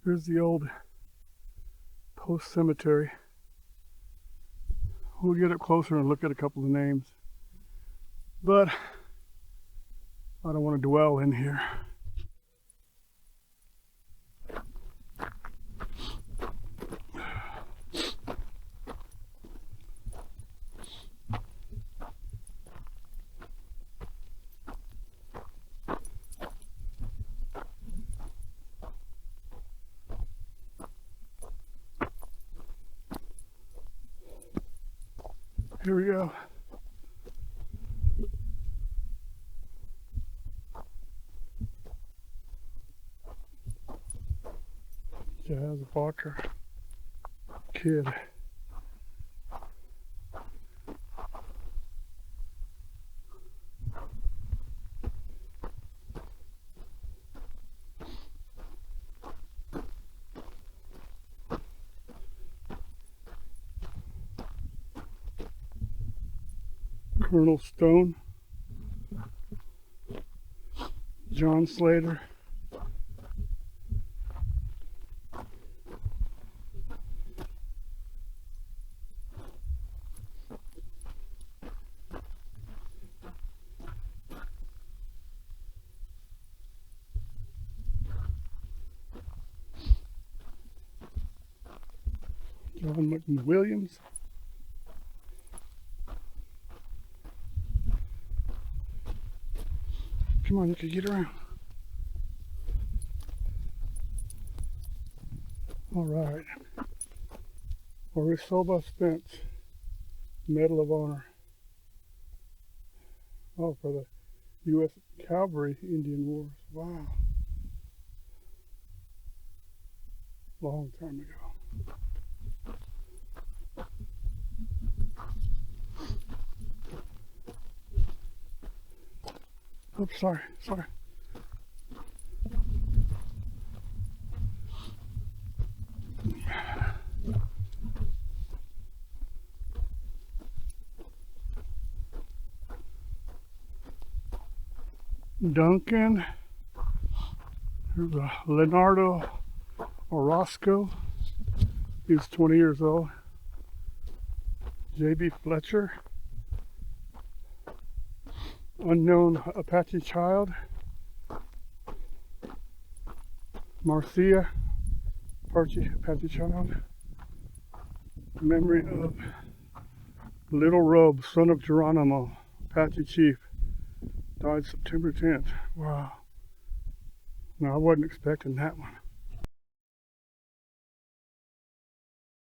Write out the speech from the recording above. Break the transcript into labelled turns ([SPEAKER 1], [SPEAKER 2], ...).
[SPEAKER 1] Here's the old post cemetery. We'll get up closer and look at a couple of names, but I don't want to dwell in here. Here we go. Jazz Walker kid. Colonel Stone, John Slater, John McWilliams, come on, you can get around. All right. Orisoba Spence, Medal of Honor. Oh, for the U.S. Cavalry Indian Wars. Wow. Long time ago. Oops, sorry. Duncan. Here's a Leonardo Orozco. He's 20 years old. J.B. Fletcher. Unknown Apache Child. Marcia, Apache Child. Memory of Little Robe, son of Geronimo, Apache Chief. Died September 10th. Wow. No, I wasn't expecting that one.